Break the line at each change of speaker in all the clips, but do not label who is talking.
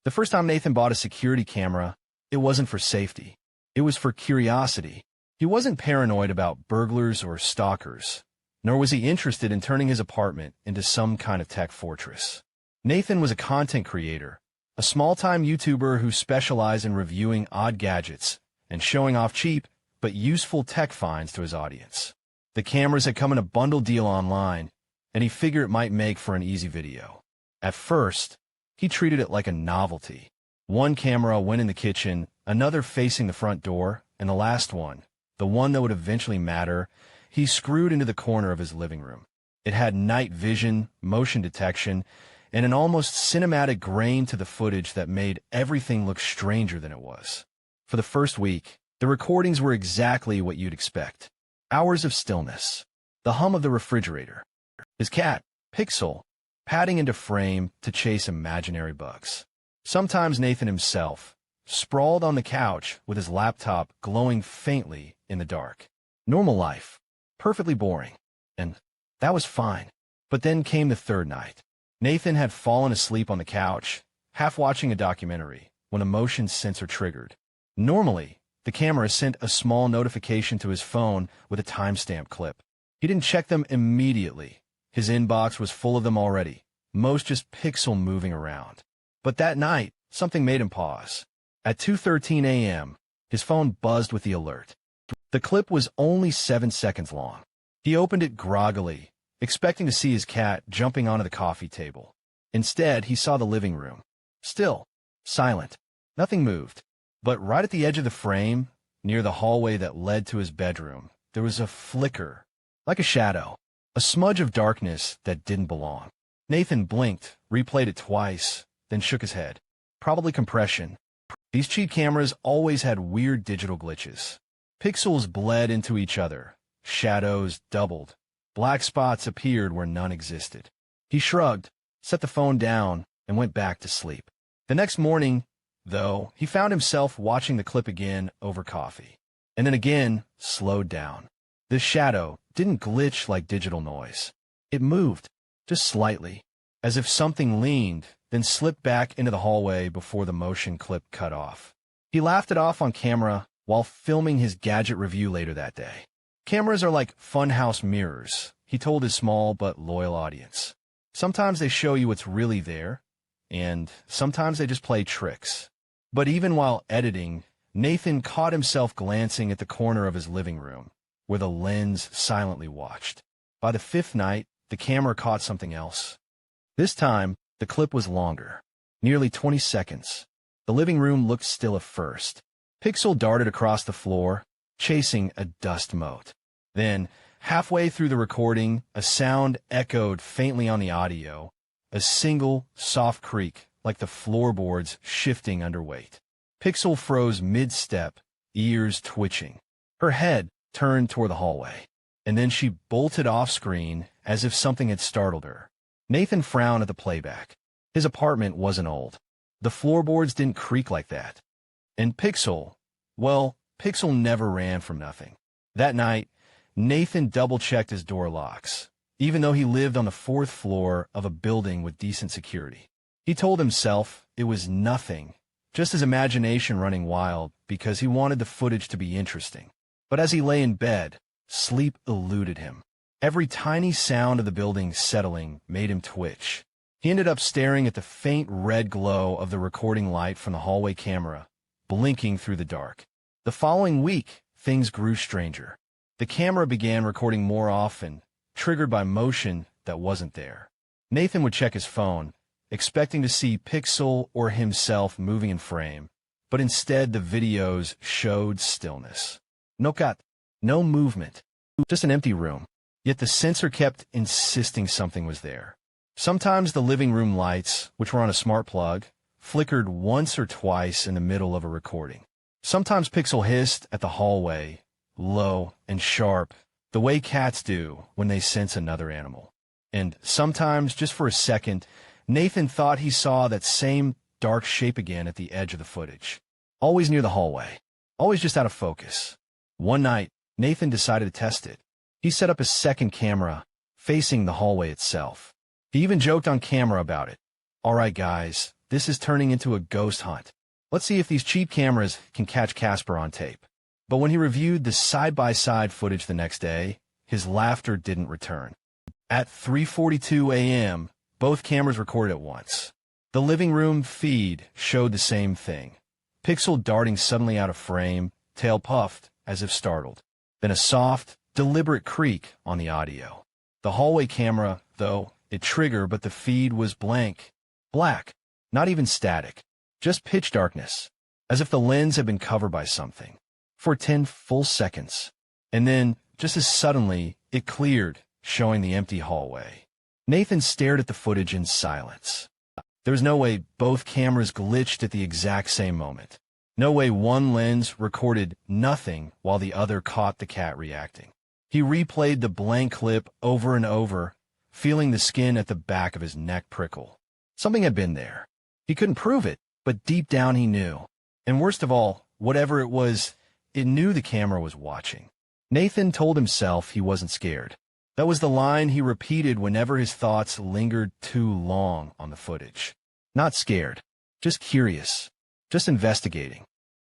The first time Nathan bought a security camera, it wasn't for safety. It was for curiosity. He wasn't paranoid about burglars or stalkers, nor was he interested in turning his apartment into some kind of tech fortress. Nathan was a content creator, a small-time YouTuber who specialized in reviewing odd gadgets and showing off cheap but useful tech finds to his audience. The cameras had come in a bundle deal online, and he figured it might make for an easy video. At first, he treated it like a novelty. One camera went in the kitchen, another facing the front door, and the last one, the one that would eventually matter, he screwed into the corner of his living room. It had night vision, motion detection, and an almost cinematic grain to the footage that made everything look stranger than it was. For the first week, the recordings were exactly what you'd expect. Hours of stillness, the hum of the refrigerator, his cat, Pixel, padding into frame to chase imaginary bugs. Sometimes Nathan himself, sprawled on the couch with his laptop glowing faintly in the dark. Normal life, perfectly boring, and that was fine. But then came the third night. Nathan had fallen asleep on the couch, half watching a documentary, when a motion sensor triggered. Normally, the camera sent a small notification to his phone with a timestamp clip. He didn't check them immediately. His inbox was full of them already, most just Pixel moving around. But that night, something made him pause. At 2:13 a.m., his phone buzzed with the alert. The clip was only 7 seconds long. He opened it groggily, expecting to see his cat jumping onto the coffee table. Instead, he saw the living room. Still, silent. Nothing moved. But right at the edge of the frame, near the hallway that led to his bedroom, there was a flicker, like a shadow, a smudge of darkness that didn't belong. Nathan blinked, replayed it twice, then shook his head. Probably compression. These cheap cameras always had weird digital glitches. Pixels bled into each other. Shadows doubled. Black spots appeared where none existed. He shrugged, set the phone down, and went back to sleep. The next morning, though, he found himself watching the clip again over coffee. And then again, slowed down. This shadow didn't glitch like digital noise. It moved, just slightly, as if something leaned, then slipped back into the hallway before the motion clip cut off. He laughed it off on camera while filming his gadget review later that day. Cameras are like funhouse mirrors, he told his small but loyal audience. Sometimes they show you what's really there, and sometimes they just play tricks. But even while editing, Nathan caught himself glancing at the corner of his living room, where the lens silently watched. By the fifth night, the camera caught something else. This time, the clip was longer, nearly 20 seconds. The living room looked still at first. Pixel darted across the floor, chasing a dust mote. Then, halfway through the recording, a sound echoed faintly on the audio, a single, soft creak, like the floorboards shifting under weight. Pixel froze mid-step, ears twitching. Her head turned toward the hallway, and then she bolted off-screen as if something had startled her. Nathan frowned at the playback. His apartment wasn't old. The floorboards didn't creak like that. And Pixel, well, Pixel never ran from nothing. That night, Nathan double-checked his door locks, even though he lived on the 4th floor of a building with decent security. He told himself it was nothing, just his imagination running wild because he wanted the footage to be interesting. But as he lay in bed, sleep eluded him. Every tiny sound of the building settling made him twitch. He ended up staring at the faint red glow of the recording light from the hallway camera, blinking through the dark. The following week, things grew stranger. The camera began recording more often, triggered by motion that wasn't there. Nathan would check his phone, expecting to see Pixel or himself moving in frame, but instead the videos showed stillness. No cut, no movement, just an empty room. Yet the sensor kept insisting something was there. Sometimes the living room lights, which were on a smart plug, flickered once or twice in the middle of a recording. Sometimes Pixel hissed at the hallway, low and sharp, the way cats do when they sense another animal. And sometimes, just for a second, Nathan thought he saw that same dark shape again at the edge of the footage. Always near the hallway. Always just out of focus. One night, Nathan decided to test it. He set up a second camera, facing the hallway itself. He even joked on camera about it. "All right, guys, This is turning into a ghost hunt. Let's see if these cheap cameras can catch Casper on tape. But when he reviewed the side-by-side footage the next day, his laughter didn't return. At 3:42 a.m., both cameras recorded at once. The living room feed showed the same thing. Pixel darting suddenly out of frame, tail puffed, as if startled. Then a soft, deliberate creak on the audio. The hallway camera, though, it triggered, but the feed was blank. Black. Not even static. Just pitch darkness. As if the lens had been covered by something. For 10 full seconds. And then, just as suddenly, it cleared, showing the empty hallway. Nathan stared at the footage in silence. There was no way both cameras glitched at the exact same moment. No way one lens recorded nothing while the other caught the cat reacting. He replayed the blank clip over and over, feeling the skin at the back of his neck prickle. Something had been there. He couldn't prove it, but deep down he knew. And worst of all, whatever it was, it knew the camera was watching. Nathan told himself he wasn't scared. That was the line he repeated whenever his thoughts lingered too long on the footage. Not scared, just curious, just investigating.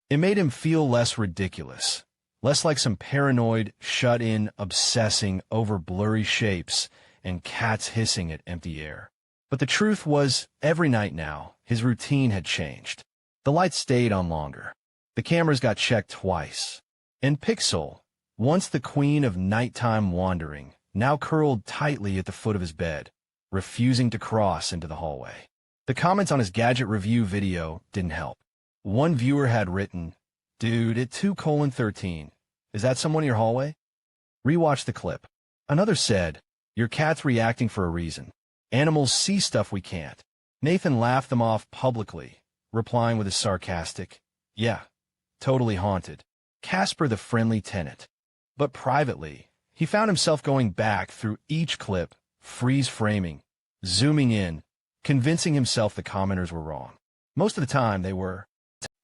It made him feel less ridiculous, less like some paranoid, shut-in, obsessing over blurry shapes and cats hissing at empty air. But the truth was, every night now, his routine had changed. The lights stayed on longer. The cameras got checked twice. And Pixel, once the queen of nighttime wandering, now curled tightly at the foot of his bed, refusing to cross into the hallway. The comments on his gadget review video didn't help. One viewer had written, "Dude, at 2:13, is that someone in your hallway?" Rewatch the clip. Another said, "Your cat's reacting for a reason. Animals see stuff we can't." Nathan laughed them off publicly, replying with a sarcastic, "Yeah, totally haunted. Casper the friendly tenant." But privately, he found himself going back through each clip, freeze framing, zooming in, convincing himself the commenters were wrong. Most of the time they were,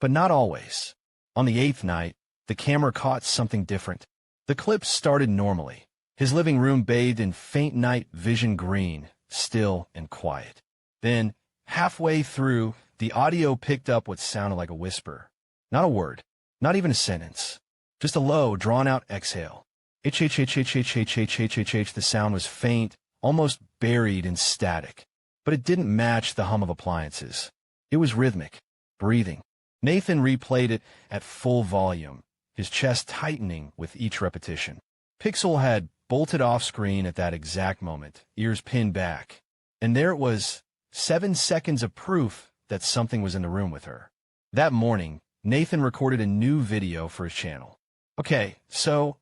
but not always. On the 8th night, the camera caught something different. The clip started normally, his living room bathed in faint night vision green, still and quiet. Then, halfway through, the audio picked up what sounded like a whisper. Not a word, not even a sentence. Just a low, drawn-out exhale. H-H-H-H-H-H-H-H-H. The sound was faint, almost buried in static. But it didn't match the hum of appliances. It was rhythmic, breathing. Nathan replayed it at full volume, his chest tightening with each repetition. Pixel had bolted off screen at that exact moment, ears pinned back. And there it was, 7 seconds of proof that something was in the room with her. That morning, Nathan recorded a new video for his channel. "Okay, so,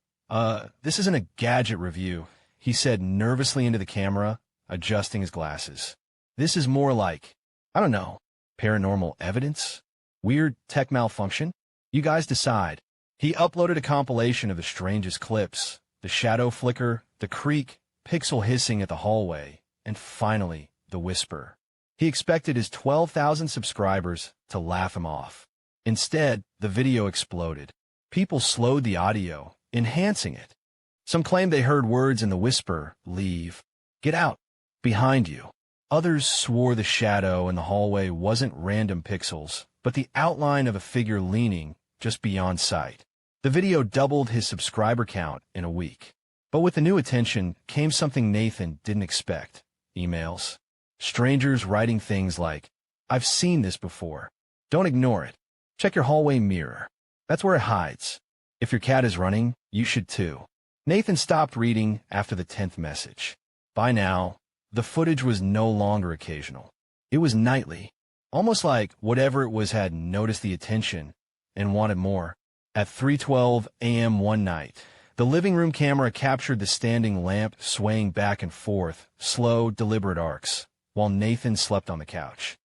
this isn't a gadget review," he said nervously into the camera, adjusting his glasses. "This is more like, I don't know, paranormal evidence? Weird tech malfunction? You guys decide." He uploaded a compilation of the strangest clips, the shadow flicker, the creak, Pixel hissing at the hallway, and finally, the whisper. He expected his 12,000 subscribers to laugh him off. Instead, the video exploded. People slowed the audio, enhancing it. Some claimed they heard words in the whisper, "Leave. Get out. Behind you." Others swore the shadow in the hallway wasn't random pixels, but the outline of a figure leaning just beyond sight. The video doubled his subscriber count in a week. But with the new attention came something Nathan didn't expect. Emails. Strangers writing things like, "I've seen this before. Don't ignore it. Check your hallway mirror. That's where it hides. If your cat is running, you should too." Nathan stopped reading after the 10th message. By now, the footage was no longer occasional. It was nightly, almost like whatever it was had noticed the attention and wanted more. At 3:12 a.m. one night, the living room camera captured the standing lamp swaying back and forth, slow, deliberate arcs, while Nathan slept on the couch.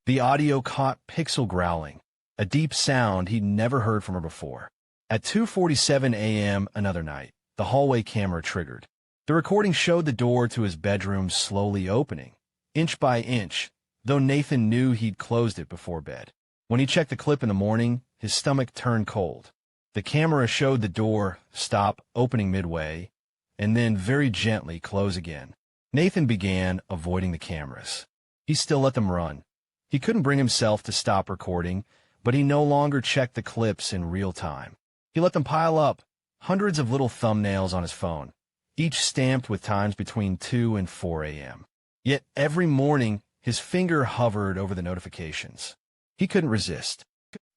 The audio caught Pixel growling, a deep sound he'd never heard from her before. At 2:47 a.m. another night, the hallway camera triggered. The recording showed the door to his bedroom slowly opening, inch by inch, though Nathan knew he'd closed it before bed. When he checked the clip in the morning, his stomach turned cold. The camera showed the door stop opening midway, and then very gently close again. Nathan began avoiding the cameras. He still let them run, He couldn't bring himself to stop recording, but he no longer checked the clips in real time. He let them pile up, hundreds of little thumbnails on his phone, each stamped with times between 2 and 4 a.m. Yet every morning, his finger hovered over the notifications. He couldn't resist.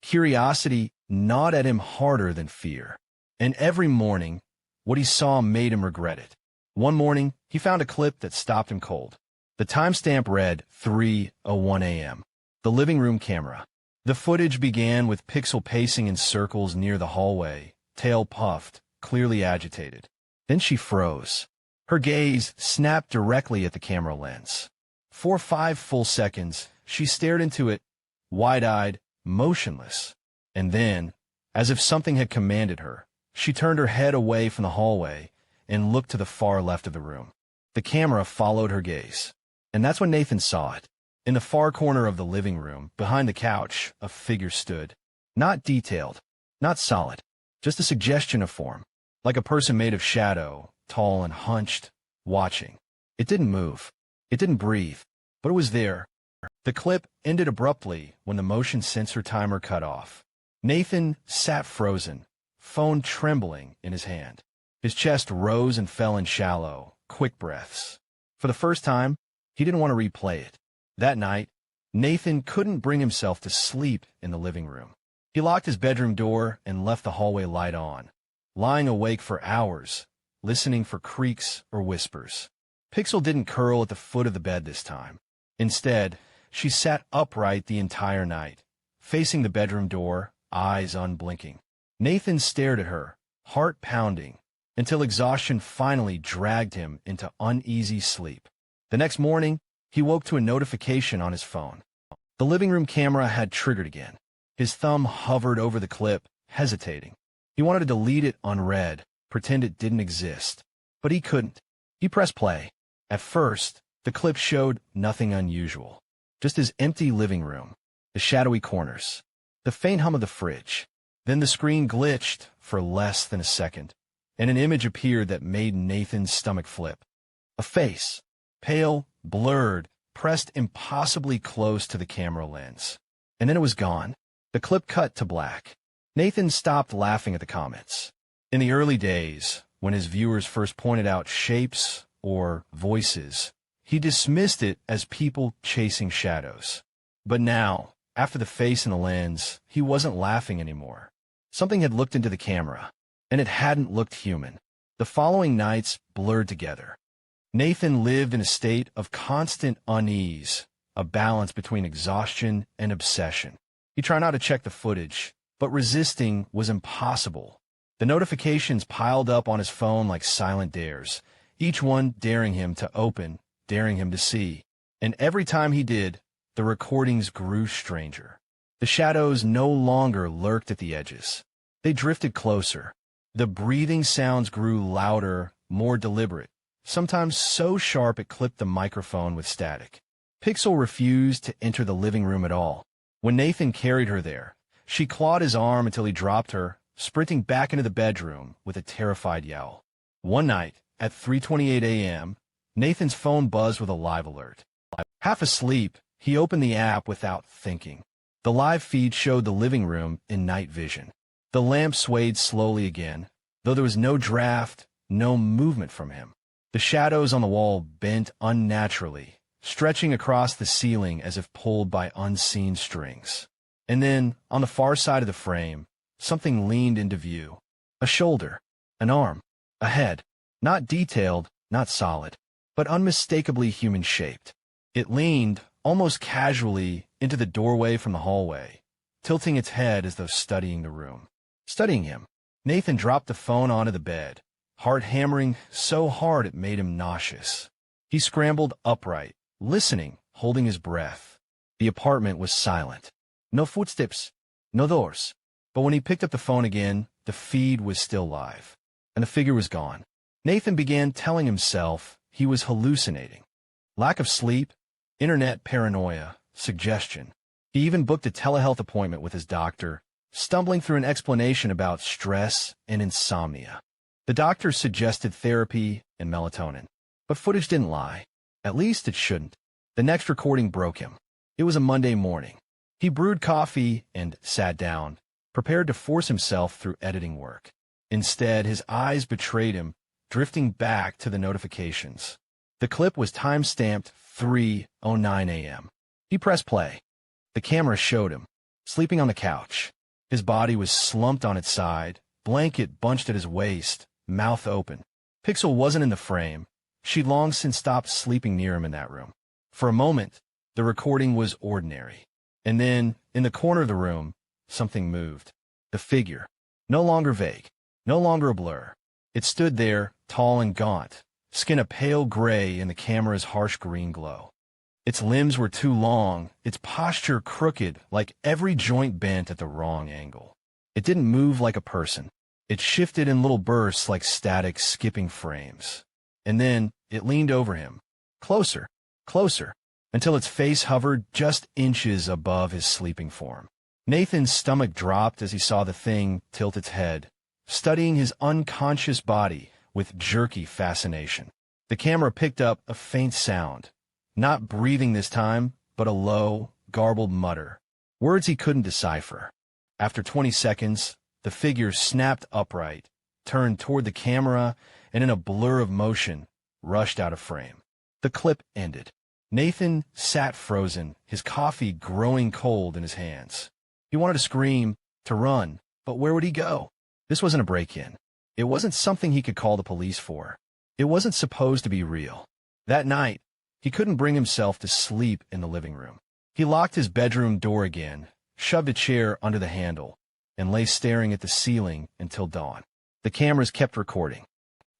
Curiosity gnawed at him harder than fear. And every morning, what he saw made him regret it. One morning, he found a clip that stopped him cold. The timestamp read 3:01 a.m. The living room camera. The footage began with Pixel pacing in circles near the hallway, tail puffed, clearly agitated. Then she froze. Her gaze snapped directly at the camera lens. For 5 full seconds, she stared into it, wide-eyed, motionless. And then, as if something had commanded her, she turned her head away from the hallway and looked to the far left of the room. The camera followed her gaze. And that's when Nathan saw it. In the far corner of the living room, behind the couch, a figure stood. Not detailed, not solid, just a suggestion of form, like a person made of shadow, tall and hunched, watching. It didn't move. It didn't breathe, but it was there. The clip ended abruptly when the motion sensor timer cut off. Nathan sat frozen, phone trembling in his hand. His chest rose and fell in shallow, quick breaths. For the first time, he didn't want to replay it. That night, Nathan couldn't bring himself to sleep in the living room. He locked his bedroom door and left the hallway light on, lying awake for hours, listening for creaks or whispers. Pixel didn't curl at the foot of the bed this time. Instead, she sat upright the entire night, facing the bedroom door, eyes unblinking. Nathan stared at her, heart pounding, until exhaustion finally dragged him into uneasy sleep. The next morning, he woke to a notification on his phone. The living room camera had triggered again. His thumb hovered over the clip, hesitating. He wanted to delete it unread, pretend it didn't exist. But he couldn't. He pressed play. At first, the clip showed nothing unusual. Just his empty living room, the shadowy corners, the faint hum of the fridge. Then the screen glitched for less than a second, and an image appeared that made Nathan's stomach flip. A face, pale, blurred, pressed impossibly close to the camera lens. And then it was gone. The clip cut to black. Nathan stopped laughing at the comments. In the early days, when his viewers first pointed out shapes or voices, he dismissed it as people chasing shadows. But now, after the face and the lens, he wasn't laughing anymore. Something had looked into the camera, and it hadn't looked human. The following nights blurred together. Nathan lived in a state of constant unease, a balance between exhaustion and obsession. He tried not to check the footage, but resisting was impossible. The notifications piled up on his phone like silent dares, each one daring him to open, daring him to see. And every time he did, the recordings grew stranger. The shadows no longer lurked at the edges. They drifted closer. The breathing sounds grew louder, more deliberate, sometimes so sharp it clipped the microphone with static. Pixel refused to enter the living room at all. When Nathan carried her there, she clawed his arm until he dropped her, sprinting back into the bedroom with a terrified yowl. One night, at 3:28 a.m., Nathan's phone buzzed with a live alert. Half asleep, he opened the app without thinking. The live feed showed the living room in night vision. The lamp swayed slowly again, though there was no draft, no movement from him. The shadows on the wall bent unnaturally, stretching across the ceiling as if pulled by unseen strings. And then, on the far side of the frame, something leaned into view. A shoulder, an arm, a head. Not detailed, not solid, but unmistakably human-shaped. It leaned, almost casually, into the doorway from the hallway, tilting its head as though studying the room. Studying him. Nathan dropped the phone onto the bed, heart hammering so hard it made him nauseous. He scrambled upright, listening, holding his breath. The apartment was silent. No footsteps, no doors. But when he picked up the phone again, the feed was still live, and the figure was gone. Nathan began telling himself he was hallucinating. Lack of sleep, internet paranoia, suggestion. He even booked a telehealth appointment with his doctor, stumbling through an explanation about stress and insomnia. The doctor suggested therapy and melatonin. But footage didn't lie. At least it shouldn't. The next recording broke him. It was a Monday morning. He brewed coffee and sat down, prepared to force himself through editing work. Instead, his eyes betrayed him, drifting back to the notifications. The clip was time-stamped 3:09 a.m. He pressed play. The camera showed him, sleeping on the couch. His body was slumped on its side, blanket bunched at his waist, mouth open. Pixel wasn't in the frame. She'd long since stopped sleeping near him in that room. For a moment, the recording was ordinary. And then, in the corner of the room, something moved. The figure. No longer vague. No longer a blur. It stood there, tall and gaunt, skin a pale gray in the camera's harsh green glow. Its limbs were too long, its posture crooked, like every joint bent at the wrong angle. It didn't move like a person. It shifted in little bursts like static skipping frames. And then it leaned over him, closer, closer, until its face hovered just inches above his sleeping form. Nathan's stomach dropped as he saw the thing tilt its head, studying his unconscious body with jerky fascination. The camera picked up a faint sound, not breathing this time, but a low, garbled mutter, words he couldn't decipher. After 20 seconds, the figure snapped upright, turned toward the camera, and in a blur of motion, rushed out of frame. The clip ended. Nathan sat frozen, his coffee growing cold in his hands. He wanted to scream, to run, but where would he go? This wasn't a break-in. It wasn't something he could call the police for. It wasn't supposed to be real. That night, he couldn't bring himself to sleep in the living room. He locked his bedroom door again, shoved a chair under the handle, and lay staring at the ceiling until dawn. The cameras kept recording.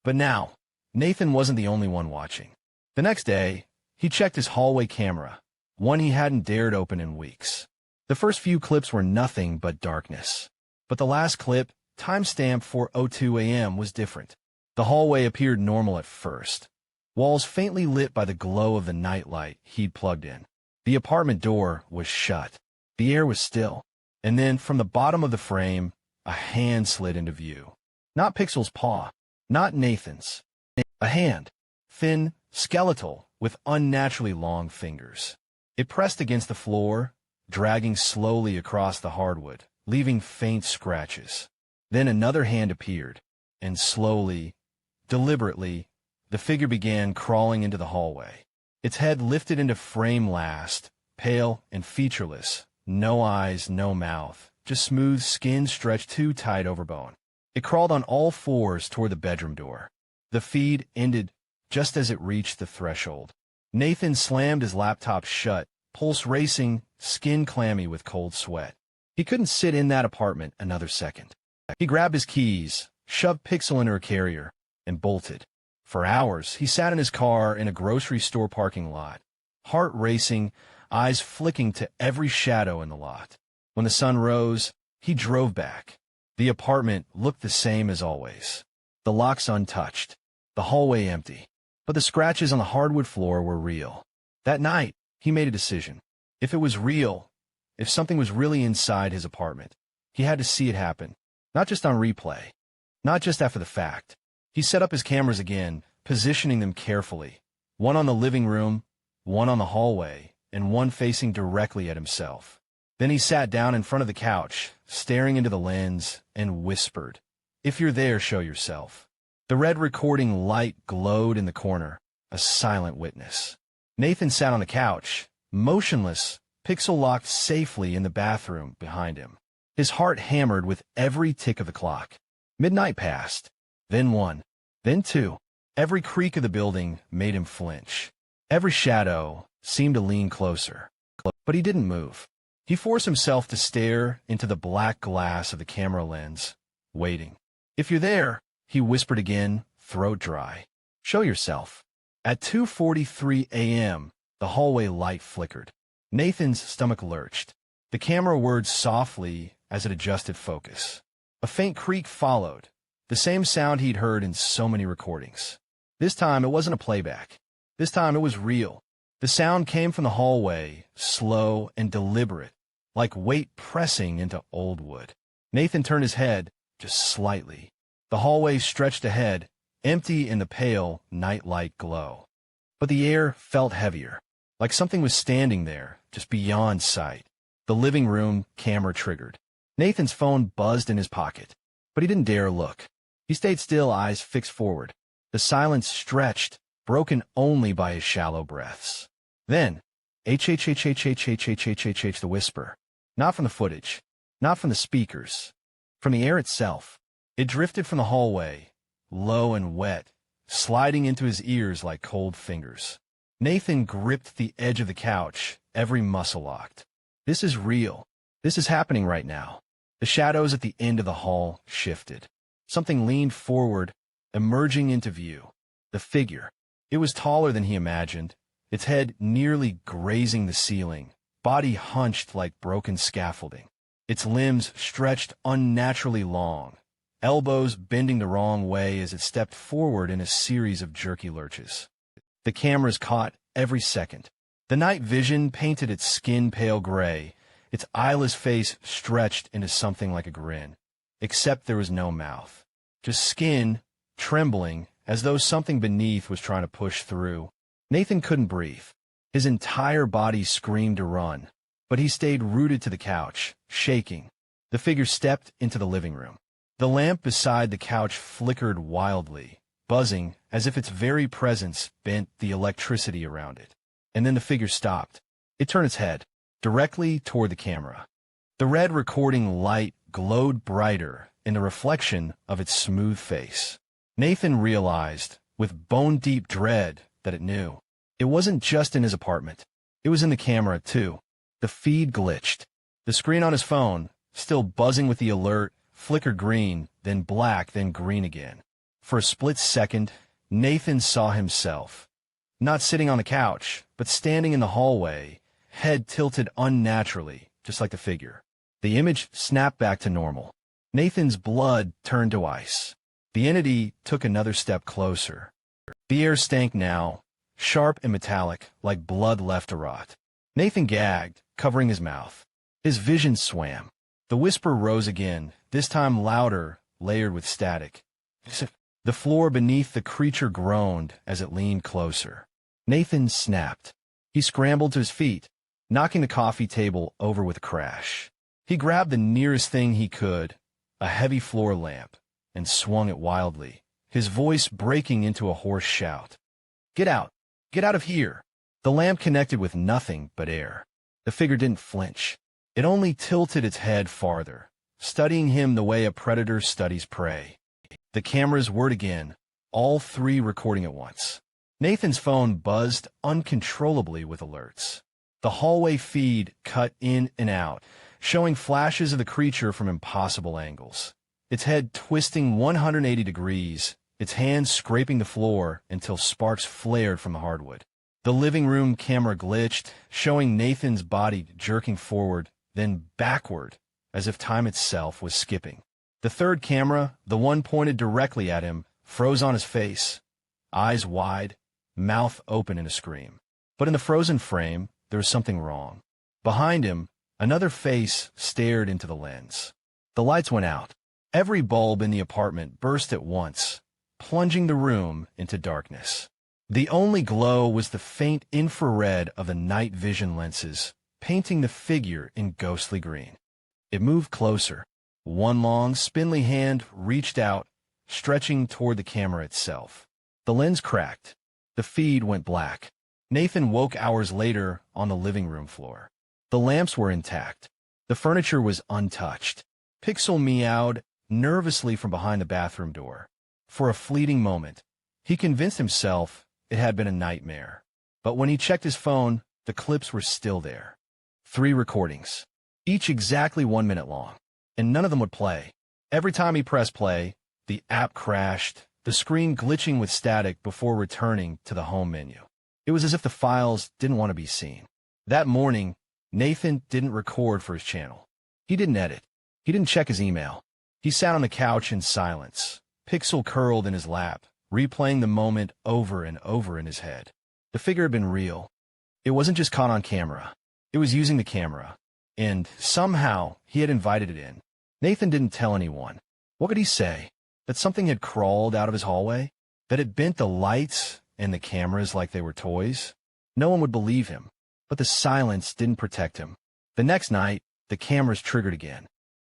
But now, Nathan wasn't the only one watching. The next day, he checked his hallway camera, one he hadn't dared open in weeks. The first few clips were nothing but darkness. But the last clip, timestamped 4:02 a.m., was different. The hallway appeared normal at first, walls faintly lit by the glow of the nightlight he'd plugged in. The apartment door was shut. The air was still. And then, from the bottom of the frame, a hand slid into view. Not Pixel's paw, not Nathan's. A hand, thin, skeletal, with unnaturally long fingers. It pressed against the floor, dragging slowly across the hardwood, leaving faint scratches. Then another hand appeared, and slowly, deliberately, the figure began crawling into the hallway. Its head lifted into frame last, pale and featureless, no eyes, no mouth, just smooth skin stretched too tight over bone. It crawled on all fours toward the bedroom door. The feed ended just as it reached the threshold. Nathan slammed his laptop shut, pulse racing, skin clammy with cold sweat. He couldn't sit in that apartment another second. He grabbed his keys, shoved Pixel into her carrier, and bolted. For hours, he sat in his car in a grocery store parking lot, heart racing, eyes flicking to every shadow in the lot. When the sun rose, he drove back. The apartment looked the same as always. The locks untouched, the hallway empty. But the scratches on the hardwood floor were real. That night, he made a decision. If it was real, if something was really inside his apartment, he had to see it happen. Not just on replay. Not just after the fact. He set up his cameras again, positioning them carefully. One on the living room, one on the hallway, and one facing directly at himself. Then he sat down in front of the couch, staring into the lens, and whispered, "If you're there, show yourself." The red recording light glowed in the corner, a silent witness. Nathan sat on the couch, motionless, Pixel locked safely in the bathroom behind him. His heart hammered with every tick of the clock. Midnight passed, then 1, then 2. Every creak of the building made him flinch. Every shadow seemed to lean closer. But he didn't move. He forced himself to stare into the black glass of the camera lens, waiting. "If you're there," he whispered again, throat dry. "Show yourself." At 2:43 a.m., the hallway light flickered. Nathan's stomach lurched. The camera whirred softly as it adjusted focus. A faint creak followed, the same sound he'd heard in so many recordings. This time it wasn't a playback. This time it was real. The sound came from the hallway, slow and deliberate, like weight pressing into old wood. Nathan turned his head, just slightly. The hallway stretched ahead, empty in the pale nightlight glow. But the air felt heavier. like something was standing there, just beyond sight. The living room camera triggered. Nathan's phone buzzed in his pocket, but he didn't dare look. He stayed still, eyes fixed forward. The silence stretched, broken only by his shallow breaths. Then, the whisper. Not from the footage, not from the speakers, from the air itself. It drifted from the hallway, low and wet, sliding into his ears like cold fingers. Nathan gripped the edge of the couch, every muscle locked. This is real. This is happening right now. The shadows at the end of the hall shifted. Something leaned forward, emerging into view. The figure. It was taller than he imagined, its head nearly grazing the ceiling, body hunched like broken scaffolding. Its limbs stretched unnaturally long, elbows bending the wrong way as it stepped forward in a series of jerky lurches. The cameras caught every second. The night vision painted its skin pale gray, its eyeless face stretched into something like a grin. Except there was no mouth. Just skin, trembling, as though something beneath was trying to push through. Nathan couldn't breathe. His entire body screamed to run, but he stayed rooted to the couch, shaking. The figure stepped into the living room. The lamp beside the couch flickered wildly, buzzing as if its very presence bent the electricity around it. And then the figure stopped. It turned its head, directly toward the camera. The red recording light glowed brighter in the reflection of its smooth face. Nathan realized, with bone-deep dread, that it knew. It wasn't just in his apartment. It was in the camera, too. The feed glitched. The screen on his phone, still buzzing with the alert, flickered green, then black, then green again. For a split second, Nathan saw himself. Not sitting on the couch, but standing in the hallway, head tilted unnaturally, just like the figure. The image snapped back to normal. Nathan's blood turned to ice. The entity took another step closer. The air stank now, sharp and metallic, like blood left to rot. Nathan gagged, covering his mouth. His vision swam. The whisper rose again, this time louder, layered with static. The floor beneath the creature groaned as it leaned closer. Nathan snapped. He scrambled to his feet, knocking the coffee table over with a crash. He grabbed the nearest thing he could, a heavy floor lamp, and swung it wildly, his voice breaking into a hoarse shout. "Get out! Get out of here!" The lamp connected with nothing but air. The figure didn't flinch. It only tilted its head farther, studying him the way a predator studies prey. The cameras whirred again, all three recording at once. Nathan's phone buzzed uncontrollably with alerts. The hallway feed cut in and out, showing flashes of the creature from impossible angles. Its head twisting 180 degrees, its hands scraping the floor until sparks flared from the hardwood. The living room camera glitched, showing Nathan's body jerking forward, then backward, as if time itself was skipping. The third camera, the one pointed directly at him, froze on his face, eyes wide, mouth open in a scream. But in the frozen frame, there was something wrong. Behind him, another face stared into the lens. The lights went out. Every bulb in the apartment burst at once, plunging the room into darkness. The only glow was the faint infrared of the night vision lenses, painting the figure in ghostly green. It moved closer. One long, spindly hand reached out, stretching toward the camera itself. The lens cracked. The feed went black. Nathan woke hours later on the living room floor. The lamps were intact. The furniture was untouched. Pixel meowed nervously from behind the bathroom door. For a fleeting moment, he convinced himself it had been a nightmare. But when he checked his phone, the clips were still there. 3 recordings, each exactly 1 minute long, and none of them would play. Every time he pressed play, the app crashed, the screen glitching with static before returning to the home menu. It was as if the files didn't want to be seen. That morning, Nathan didn't record for his channel. He didn't edit. He didn't check his email. He sat on the couch in silence, pixel curled in his lap, replaying the moment over and over in his head. The figure had been real. It wasn't just caught on camera. It was using the camera. And somehow, he had invited it in. Nathan didn't tell anyone. What could he say? That something had crawled out of his hallway? That it bent the lights and the cameras like they were toys? No one would believe him. But the silence didn't protect him. The next night, the cameras triggered again.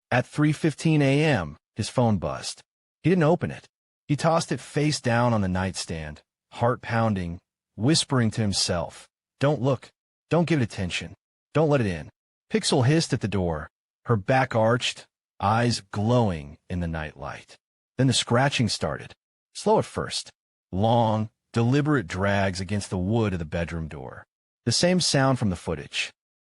At 3:15 a.m., his phone buzzed. He didn't open it. He tossed it face down on the nightstand, heart pounding, whispering to himself, "Don't look. Don't give it attention. Don't let it in." Pixel hissed at the door, her back arched, eyes glowing in the night light. Then the scratching started. Slow at first. Long, deliberate drags against the wood of the bedroom door. The same sound from the footage.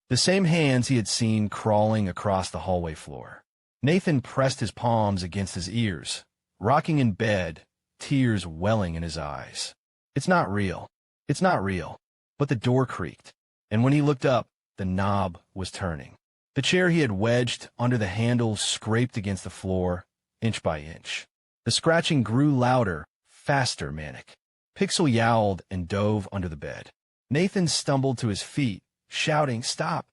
The same hands he had seen crawling across the hallway floor. Nathan pressed his palms against his ears, rocking in bed, tears welling in his eyes. It's not real. It's not real. But the door creaked, and when he looked up, the knob was turning. The chair he had wedged under the handle scraped against the floor, inch by inch. The scratching grew louder, faster, manic. Pixel yowled and dove under the bed. Nathan stumbled to his feet, shouting, "Stop!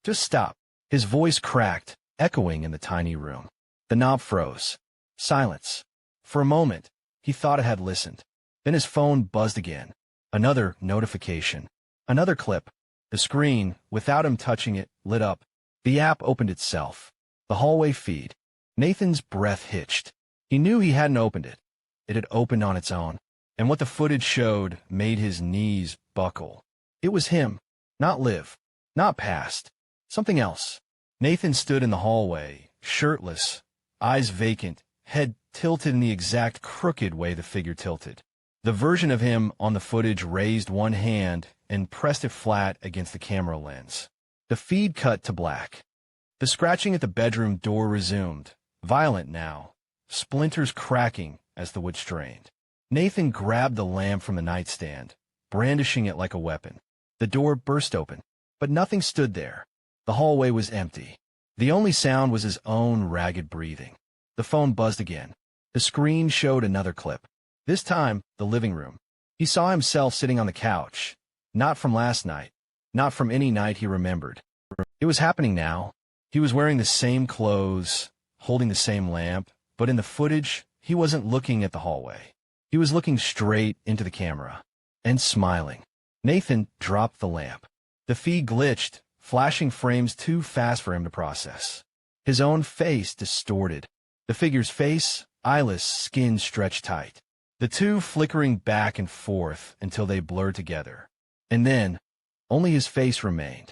Just stop!" His voice cracked, echoing in the tiny room. The knob froze. Silence. For a moment, he thought it had listened. Then his phone buzzed again. Another notification. Another clip. The screen, without him touching it, lit up. The app opened itself. The hallway feed. Nathan's breath hitched. He knew he hadn't opened it. It had opened on its own. And what the footage showed made his knees buckle. It was him. Not Liv. Not past. Something else. Nathan stood in the hallway, shirtless, eyes vacant, head tilted in the exact crooked way the figure tilted. The version of him on the footage raised one hand and pressed it flat against the camera lens. The feed cut to black. The scratching at the bedroom door resumed, violent now, splinters cracking as the wood strained. Nathan grabbed the lamp from the nightstand, brandishing it like a weapon. The door burst open, but nothing stood there. The hallway was empty. The only sound was his own ragged breathing. The phone buzzed again. The screen showed another clip. This time, the living room. He saw himself sitting on the couch. Not from last night. Not from any night he remembered. It was happening now. He was wearing the same clothes, holding the same lamp, but in the footage, he wasn't looking at the hallway. He was looking straight into the camera. And smiling. Nathan dropped the lamp. The feed glitched, flashing frames too fast for him to process. His own face distorted. The figure's face, eyeless, skin stretched tight. The two flickering back and forth until they blurred together. And then, only his face remained.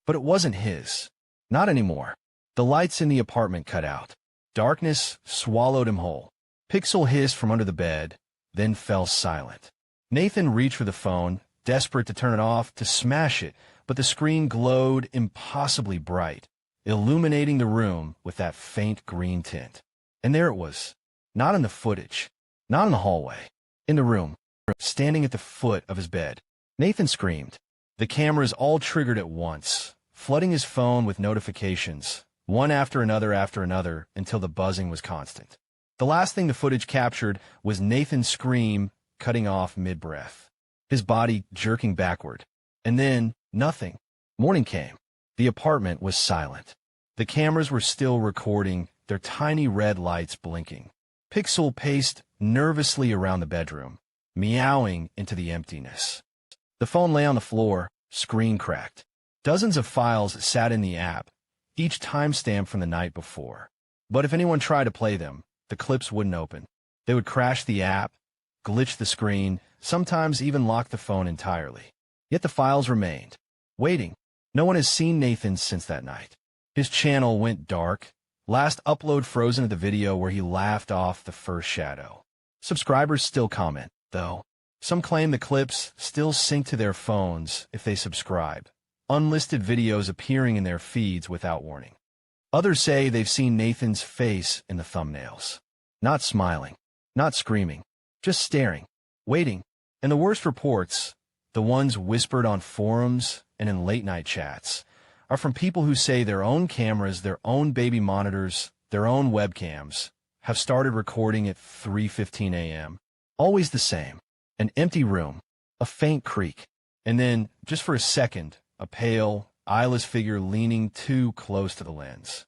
But it wasn't his. Not anymore. The lights in the apartment cut out. Darkness swallowed him whole. Pixel hissed from under the bed, then fell silent. Nathan reached for the phone, desperate to turn it off, to smash it, but the screen glowed impossibly bright, illuminating the room with that faint green tint. And there it was. Not in the footage. Not in the hallway. In the room. Standing at the foot of his bed. Nathan screamed. The cameras all triggered at once, flooding his phone with notifications, one after another, until the buzzing was constant. The last thing the footage captured was Nathan's scream, cutting off mid-breath, his body jerking backward. And then, nothing. Morning came. The apartment was silent. The cameras were still recording, their tiny red lights blinking. Pixel paced nervously around the bedroom, meowing into the emptiness. The phone lay on the floor, screen cracked. Dozens of files sat in the app, each timestamped from the night before. But if anyone tried to play them, the clips wouldn't open. They would crash the app, glitch the screen, sometimes even lock the phone entirely. Yet the files remained, waiting. No one has seen Nathan since that night. His channel went dark. Last upload frozen at the video where he laughed off the first shadow. Subscribers still comment, though. Some claim the clips still sync to their phones if they subscribe, unlisted videos appearing in their feeds without warning. Others say they've seen Nathan's face in the thumbnails. Not smiling, not screaming, just staring, waiting. And the worst reports, the ones whispered on forums and in late-night chats, are from people who say their own cameras, their own baby monitors, their own webcams, have started recording at 3:15 a.m. Always the same. An empty room, a faint creak, and then, just for a second, a pale, eyeless figure leaning too close to the lens.